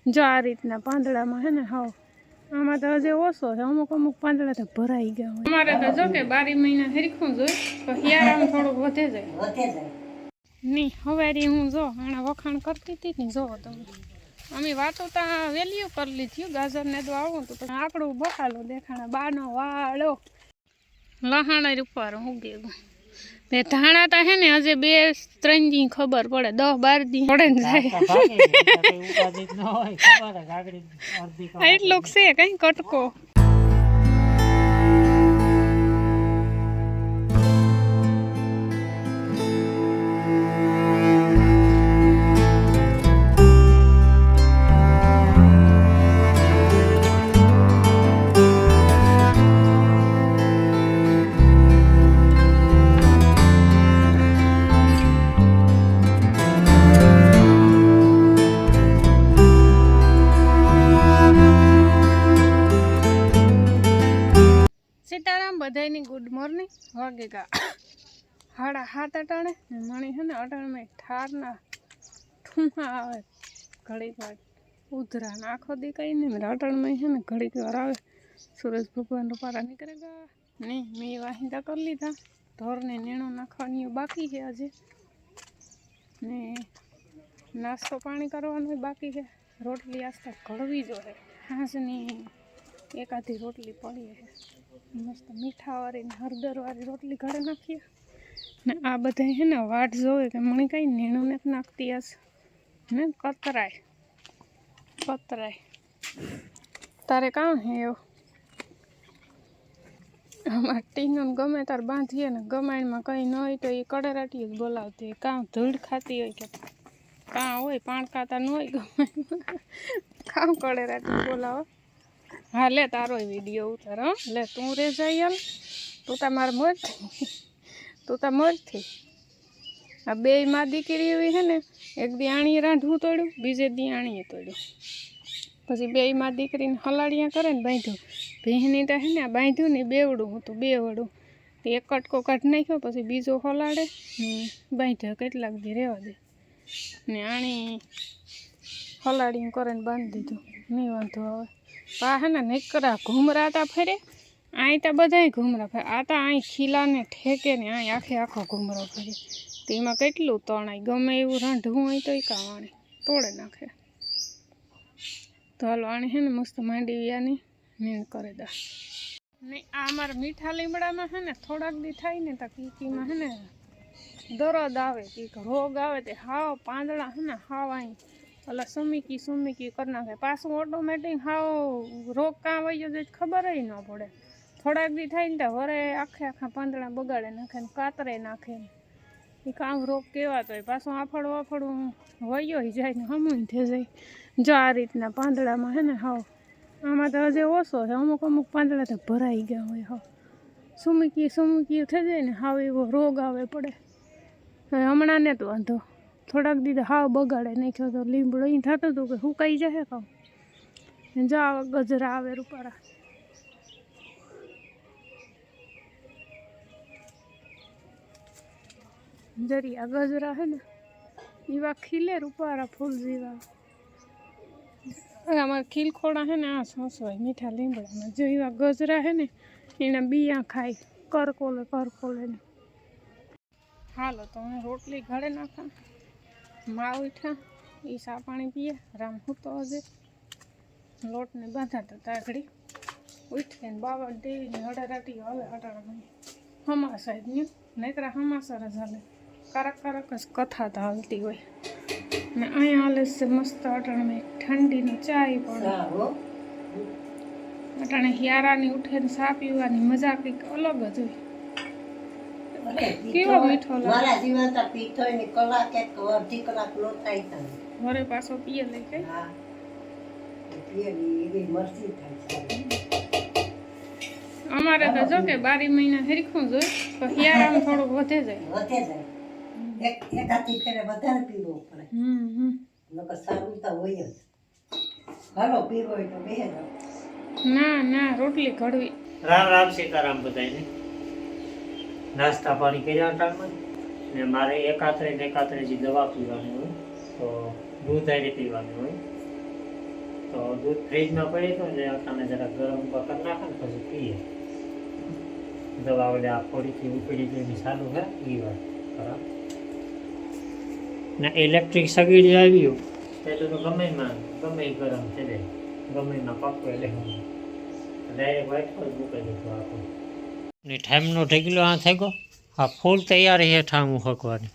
જો આ રીતના પાંદડામાં હે ને હાવ આમાં તો હજી ઓછો છે, અમુક અમુક પાંદડા તો ભરાઈ ગયા હોય. અમારે તો જો કે 12 મહિના હરખું જોઈ તો હિયારામાં થોડુંક વધે જાય નહીં. હવારી હું જો આના વખાણ કરતી હતી ને, જો તમે અમે વાતો તો વેલ્યુ કરી લીધી ગાજર ને તો આવું તો પણ આપણું બખાલો દેખાણા બાનો વાળો લહાણા ઉપર ઉગે બે ધાણા તા હે ને હજે 2-3 દી ખબર પડે, 10-12 દી પડે ને જાય એટલું છે કઈ કટકો. સીતારામ બધાની ગુડ મોર્નિંગ. વાગે ગા 7:30 અટાણે મણી છે ને અટાણમાં ઠારના ઠૂંહા આવે ઘડીક વાર ઉધરા આખો દી કઈ નહીં અટાણમાં છે ને ઘડીક વાર આવે. સૂરજ ભગવાન રૂપારા નીકળેગા નહીં મેં વાહિંદા કરી લીધા. ઢોરને નેણું નાખવાની બાકી છે હજી ને નાસ્તો પાણી કરવાનું બાકી છે. રોટલી આસ્તા ઘડવી જોઈએ, હાંસની એકાદી રોટલી પડી છે મસ્ત મીઠાવાળી ને હળદરવાળી રોટલી ઘરે નાખીએ ને આ બધા છે ને વાટ જોવે કે મને કઈ નેણું નથી નાખતી હશે ને કતરાય તારે કામ હે એવું. અમારે ટીનું ગમે તાર બાંધીએ ને ગમાણમાં કંઈ ન હોય તો એ કડેરાટી જ બોલાવતી હોય. કાં ધૂળ ખાતી હોય કે કાં હોય પાણ કાતા ન હોય ગમે કામ કડેરાટી બોલાવો. હા લે તારો વિડીયો ઉતાર. લે તું રે જાય યાર, તું તા મોરથી આ 2 માં દીકરી એવી છે ને, એક દી આણીએ રાંધવું તોડ્યું, બીજે દી આણીએ તોડ્યું. પછી 2 માં દીકરીને હલાડિયા કરે ને બાંધ્યું. ભીહની તો છે ને બાંધ્યું ને બેવડું હતું, 2 વડું તે એક કટકો કાઢી નાખ્યો, પછી બીજો હલાડે ને બાંધ્યો કેટલાક દી રહેવા દે ને આણી હલાડીને કરે ને બાંધી દીધું. નહીં વાંધો આવે. પા હે ને નીકળા ઘૂમરા તા ફરે, અહીં તા બધાય ઘૂમરા ફરે. આ તા અહીં ખીલાને ઠેકે ને અહીં આખો ઘૂમરો ફરે. તો એમાં કેટલું તણાય, ગમે એવું રાંધવું હોય તો એ કાવાણી તોડે નાખે. તો હાલો આણે હે ને મસ્ત માંડી વ્યાની નીણ કરી દા. ને આ અમારા મીઠા લીમડામાં હે ને થોડાક દી થાય ને તો કીકીમાં હે ને દરદ આવે, કીક રોગ આવે તે હાવ પાંદડા હે ને હાવ અહીં ઓલા સુમીકી કરી નાખે. પાછું ઓટોમેટિક હાવ રોગ કાં વયો જાય ખબર ન પડે. થોડાક દી થાય ને તો વરે આખા પાંદડા બગાડે નાખે ને કાતરે નાખે ને એ કામ રોગ કહેવાતો હોય. પાછું આફડું વયો જાય ને હમું થઈ જાય. જો આ રીતના પાંદડામાં હે ને હાવ આમાં તો હજી ઓછો છે, અમુક પાંદડા તો ભરાઈ ગયા હોય. હાવ સુમીકી થઈ જાય ને હાવ એવો રોગ આવે પડે. હમણાં ને તો વાંધો થોડાક દી હાવ બગાડે નાખ્યો તો લીમડો અહીં થતું હતું કે સુકાઈ જાય કામ. જા ગજરા આવે રૂપારા. જરી આ ગજરા હે ને એવા ખીલે રૂપારા ફૂલ જેવા. અમારા ખીલખોડા હે ને આ સોસવાય મીઠા લીમડામાં. જો એવા ગજરા હે ને એના બિયા ખાય કરકોલે ને. હાલો તો હું રોટલી ઘડે નાખા. માં ઉઠ્યા એ સા પાણી પીએ. રામ હૂતો હજે લોટને બાંધાતા તાઘડી ઉઠીને બાવળ દેવીને હડારાટી હવે હટાડા હમાસા જ નહીં નહીતરા હમાસા જ હાલે. કારક જ કથા તો હાલતી હોય ને અહીંયા હાલે છે મસ્ત અટાણે ઠંડીની ચાય પડે. અટાણે હિયારાની ઉઠીને સા પીવાની મજા કંઈક અલગ જ હોય. કેવો મીઠો લાગે. વરે પાછો પીએ લઈ ગઈ. અમારે તો જો કે 12 મહિના હરખું જોઈ તો હિયારામાં થોડુંક વધે જાય. એકાથી ફેરે વધારે પીવો પડે. નકર સારું તો હોય જ. હાલો પીવો હોય તો બેહે જાવ. ના રોટલી ઘડવી. રામ સીતારામ બધાને. નાસ્તા પાણી કર્યા ટાણમાં ને મારે એકાત્રે જે દવા પીવાની હોય તો દૂધ આરી પીવાનું હોય. દૂધ ફ્રીજમાં પડી તો એટલે અટાણે જરા ગરમ કરી નાખે ને પછી પીએ દવા ઓલે આ ફોડીથી ઉપડી ગઈ સારું હે એ વાત ખરાબ ને ઇલેક્ટ્રિક સગડી આવ્યું પેલું તો ગમે એમાં ગમે એ ગરમ થઈ જાય ગમે એમાં પકવે એટલે ડાયરેક્ટ વાઇટ પર મૂકી દીધું આખું ને ઠામનો ઢગલો આ થઈ ગયો આ ફૂલ તૈયાર છે ઠામું હકવાની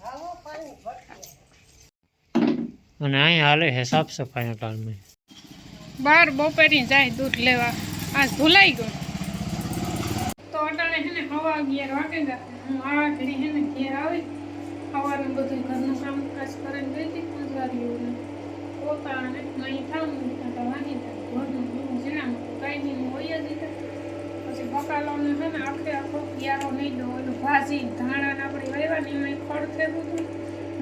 અને અહીં હાલે છે સાફ સફાઈ ટાળમાં બાર બપોરી જાય દૂધ લેવા આજ ભૂલાઈ ગયું તો અટાણે છે ને હવા 11 વાગે ગયા હું આ ઘડી છે ને ઘેર આવી સવારનું બધું ઘરનું કામકાજ કરીને ગઈ હતી ગુજારીઓને પોતાને નહીં થાવું તો વાગી જાય ઘરનું બધું જીણામાં કાંઈ નહીં હોય જ રીતે પછી બકાલોને છે ને આખો યારો નહીં દો ઓલું ભાજી ધાણા ને આપણી વહેવાની એમાં ખડ થયું હતું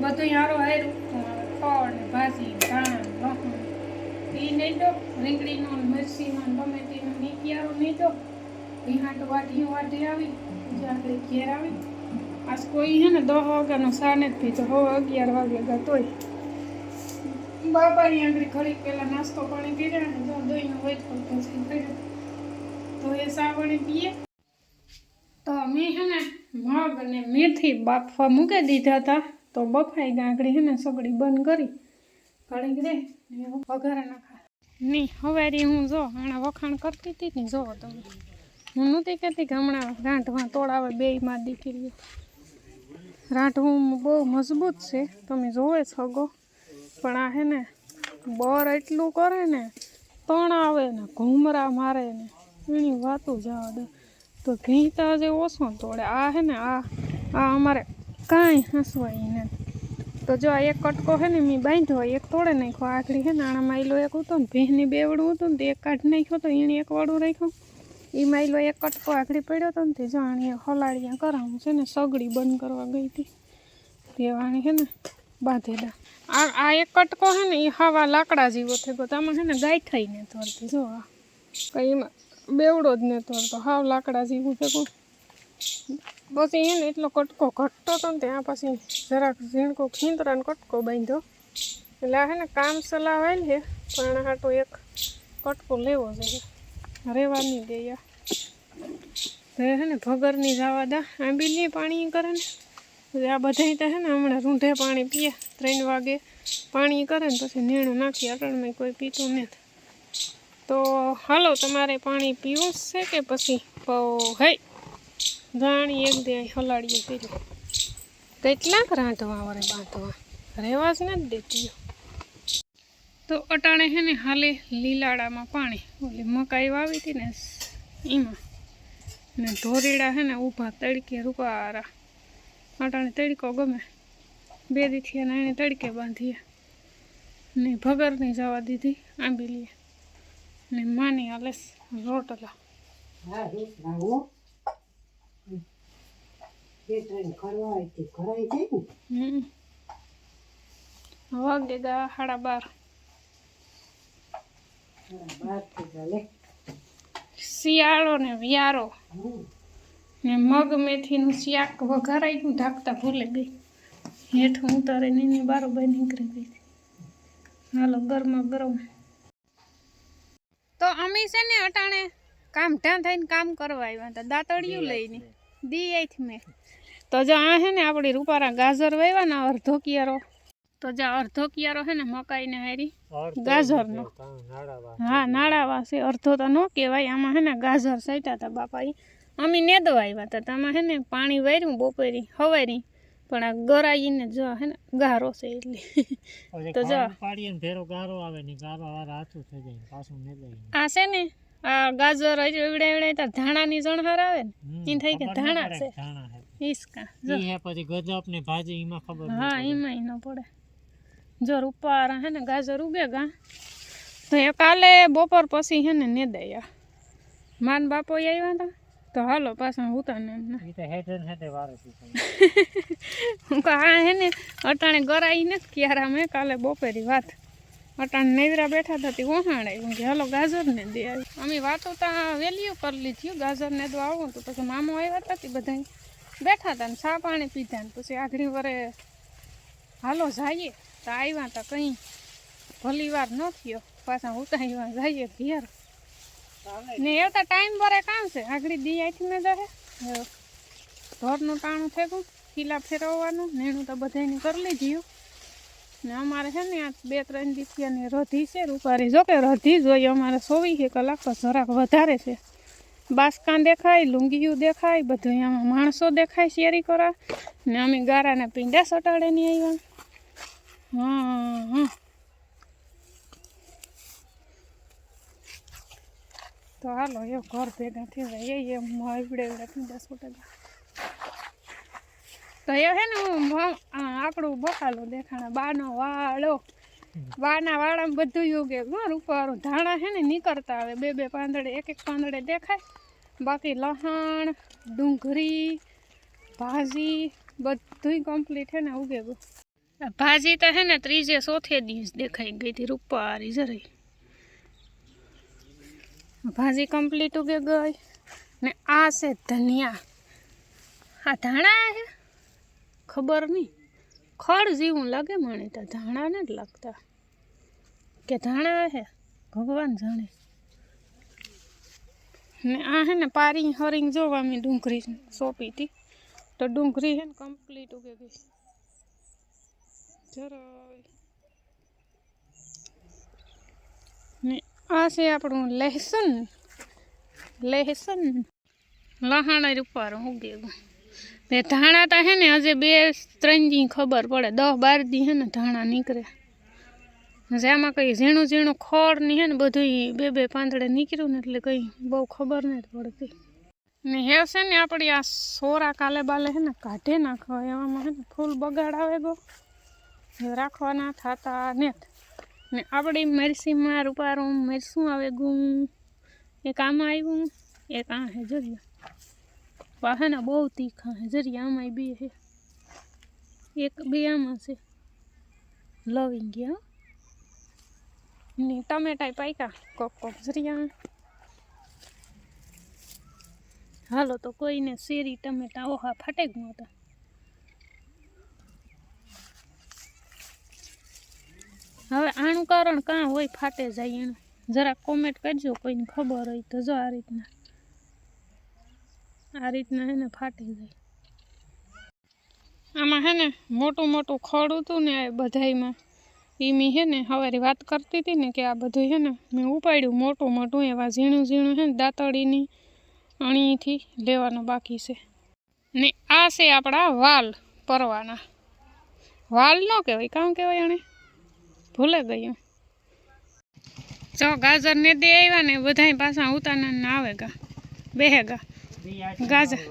બધું યારો હાર્યું ખડ ને ભાજી ધાણા લસણ એ નહીં દો રીંગણીનો મિરચીનો ટમેટીનો નીકિયારો નહીં દો હાટ વાટી આવી આપણે ઘેર આવી આજ કોઈ છે ને 10 વાગ્યાનો સા નથી પીતો હવે 11 વાગે ગયા તોય બાપાની આગળ ઘડીક પહેલાં નાસ્તો પાણી પીધા ને જો દહીંનો હોય તો પછી કર્યો તો એ સા પાણી પીએ તો મેં છે ને મગ અને મેથી બાફવા મૂકી દીધા હતા તો બફાઈ ગયા આગળ છે ને સગડી બંધ કરી ઘડીક દે વઘારે નાખા નહીં હવારી હું જો આણા વખાણ કરતી હતી ને જો તમે હું નહોતી કહેતી કે હમણાં રાંઢવા તોડાવે બેયમાં દીકરીઓ રાંઢવું બહુ મજબૂત છે તમે જોવે છગો પણ આ હે ને બર એટલું કરે ને તણ આવે ને ઘૂમરા મારે ને એની વાતું જવા દે તો ભીંતા જે ઓછો તોડે આ હે ને આ અમારે કાંઈ હસવાય નથી તો જો આ એક કટકો છે ને મેં બાંધ્યો એક તોડે નાખ્યો આખરી છે ને આણા માયલો એક હતો ને ભીંની બેવડું હતું ને તે એક કાઢી નાખ્યો તો એને એક વાળું રાખ્યું એ માયલો એક કટકો આખરી પડ્યો હતો ને તે જાણી હલાડિયા કરાવું છે ને સગડી બંધ કરવા ગઈ હતી તે વાણી છે ને બાંધેલા આ એક કટકો છે ને એ હવા લાકડા જેવો થઈ ગયો આમાં છે ને ગાય થઈને તોડતી જો આ કંઈ એમાં બેવડો જ ને તોડતો હાવ લાકડા જેવું ભેગું પછી એને એટલો કટકો ઘટતો હતો ને ત્યાં પછી જરાક ઝીણકો ખીંતરાનો કટકો બાંધ્યો એટલે આ છે ને કામ ચલાવેલ છે પણ હાટો એક કટકો લેવો જોઈએ રહેવા નહીં દે હવે છે ને ભગરની જવા દા આંબીલી પાણી કરે ને આ બધા તો છે ને હમણાં રૂંઢે પાણી પીએ 3 વાગે પાણી કરે ને પછી નેણું નાખી અટણમાં કોઈ પીતું નથી તો હાલો તમારે પાણી પીવું જ છે કે પછી હે જાણી એક દે હલાડીએ પીધું કેટલાક રાંધવા વરે બાંધવા રહેવા જ નથી દેતી તો અટાણે છે ને હાલે લીલાડામાં પાણી ઓલી મકાઈ વાવી હતી ને એમાં ને ઢોરીડા છે ને ઊભા તડકે રૂપારા અટાણે તડકો ગમે 2 દીથી એને તડકે બાંધીએ ને ભગરની જવા દીધી આંબીલીએ ને માની હાલે રોટલા વાગે ગા 12:30 શિયાળો ને વ્યારો ને મગ મેથીનું શાક વઘારાઈ ગયું ઢાંકતા ભૂલે ગઈ હેઠું ઉતારે ને બારોબાર નીકળી ગઈ હાલો ગરમા ગરમ તો અમે છે ને અટાણે કામ ઢાં થઈને કામ કરવા આવ્યા હતા દાંતડિયું લઈને દી આઈથી મેં તો જો આ છે ને આપણી રૂપારા ગાજર વાવ્યા ને અડધો કિયારો તો જો અડધો કિયારો છે ને મકાઈને હારી ગાજરનો હા નાળાવા છે અડધો તો ન કહેવાય આમાં છે ને ગાજર સાટ્યા હતા બાપાએ અમે નેદવા આવ્યા હતા આમાં છે ને પાણી વાર્યું બપોરી હવારી પણ આ ગરાઈને જો હે ને ગારો છે એટલે તો જો આ છે ને આ ગાજર એવડે તાર ધાણાની જણહાર આવે ને એ થઈ કે ધાણા છે ઈસકા જો પછી ગજબ ને ભાજી એમાં ખબર હા એમાં ન પડે જો રૂપારા હે ને ગાજર ઉગે ગા તો એ કાલે બપોર પછી હે ને દયા માન બાપો આવ્યા હતા તો હાલો પાછા ઉતાને હા હે ને અટાણે ગરાઈ નથી ક્યારા મેં કાલે બપોરી વાત અટાણે નેવરા બેઠા હતા તે વહાણ આવ્યું કે હાલો ગાજર ને દે આવી અમે વાતો ત્યાં વેલ્યુ કરી લીધી ગાજર ને તો આવું તો પછી મામો આવ્યા હતા તે બધા બેઠા હતા ને ચા પાણી પીધા ને પછી આગળી વરે હાલો જઈએ તો આવ્યા હતા કંઈ ભલી વાર ન થયો પાછા ઉતાર્યા જઈએ ઘેર ને એવતા ટાઈમ ભરે કામ છે આગળ દી આથી ને જશે ઢોરનું ટાણું થેગું ખીલા ફેરવવાનું નેણું તો બધાને કરી લીધું ને અમારે છે ને આ 2-3 દિવસની રધી છે રૂપારી જોકે રધી જોઈએ અમારે 24 કલાક તો જરાક વધારે છે બાસકાં દેખાય લુંગીયું દેખાય બધું આમાં માણસો દેખાય શેરી કરા ને અમે ગારાના પીંડા સટાડે ની આવ્યા હા તો હાલો એ ઘર ભેગા થઈ જાય એમ આવડે પીંડા સટાડે તો એ હે ને હું આપણું બકાલું દેખાણા બાના વાળામાં બધું ઉગે રૂપારું ધાણા હે ને નીકળતા આવે 2 પાંદડે 1 પાંદડે દેખાય બાકી લસણ ડુંગળી ભાજી બધું કમ્પ્લીટ હે ને ઉગે ભાજી તો હે ને 3-4 દિવસ દેખાઈ ગઈ હતી રૂપારી જરાય ભાજી કમ્પ્લીટ ઉગે ગઈ ને આ છે ધનિયા આ ધાણા હે ખબર નહીં ખડ જેવું લાગે મને તો ધાણા ને જ લાગતા કે ધાણા હે ભગવાન જાણે ને આ હે ને પારી હરિંગ જોવા મેં ડુંગળી સોંપી હતી તો ડુંગળી હે ને કમ્પ્લીટ ઉગે ગઈ જરાય ને આ છે આપણું લહેસુન લહાણા રૂપારું ઉગે ગયું ને ધાણા તો હે ને હજે 2-3 દી ખબર પડે 10-12 દી હે ને ધાણા નીકળે હજે આમાં કંઈ ઝીણું ખોળ ની હે ને બધું 2 પાંદડે નીકળ્યું ને એટલે કંઈ બહુ ખબર નથી પડતી ને હે છે ને આપણી આ સોરા કાલે બાલે હે ને કાઢે નાખવા એવામાં હે ને ફૂલ બગાડ આવે ગો રાખવાના થતા ને આપણી મરસીમાં રૂપારું મરસું આવે ગું એક આમાં આવ્યું એક આ હે જરિયા પાહે ને બહુ તીખા હે જરિયા આમાં 2 હે 1-2 આમાં છે લવિંગ ગયા ને ટમેટા પાક્યા કોક જરિયા હાલો તો કોઈને શેરી ટમેટા ઓહા ફાટે ગયા હતા હવે આનું કારણ કાં હોય ફાટે જાય એનું જરાક કોમેન્ટ કરજો કોઈને ખબર હોય તો જો આ રીતના હે ને ફાટી જાય આમાં હે ને મોટું ખડ હતું ને બધાયમાં એ મેં હે ને સવારે વાત કરતી હતી ને કે આ બધું હે ને મેં ઉપાડ્યું મોટું એવા ઝીણું હે ને દાંતળીની અણીથી લેવાનું બાકી છે ને આ છે આપણા વાલ પરવાના વાલ ન કહેવાય કામ કહેવાય આને ભૂલે ગયું જો ગાજર ને દે આવ્યા ને બધા પાછા ઉતાના આવે ગા બેહે ગા ગાજર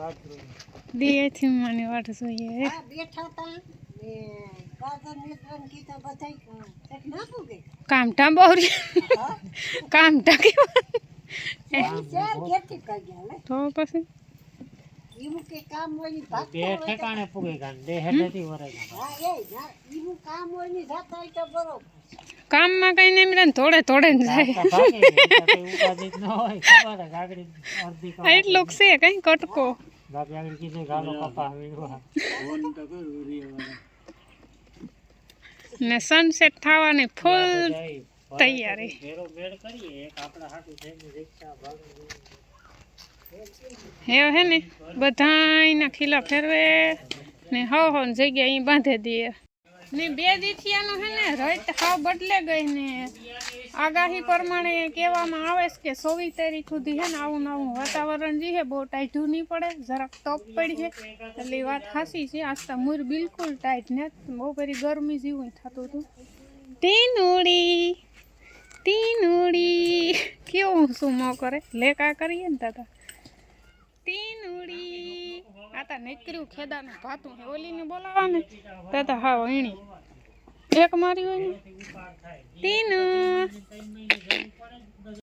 દેથી મને વાટ જોઈએ કામઠા બહુરી કામઠા તો પછી કામમાં કઈ નહીં મિલે થોડે જાય એટલું છે કઈ કટકો ને સનસેટ થવાની ફૂલ તૈયારી હે ને બધાયના ખીલા ફેરવે ને હો જગ્યા અહીં બાંધી દઈએ ને 2 દીથિયાનું હે ને રત હાવ બદલે ગઈ ને આગાહી પ્રમાણે કહેવામાં આવે છે કે 24 તારીખ સુધી હે ને આવું વાતાવરણ જે છે બહુ ટાઈટું નહીં પડે જરાક તપ પડી છે એટલે વાત હાસી છે આજ તો મૂર બિલકુલ ટાઈટ ને બહુ પેલી ગરમી જેવું થતું હતું ટીનુડી કેવું શું મો કરે લેકા કરીએ ને તાતા ટીનુડી આતા નીકળ્યું ખેદાનું ભાતું હે ઓલીને બોલાવા ને તાતા હા વીણી એક મારી હોય ને ટીનુ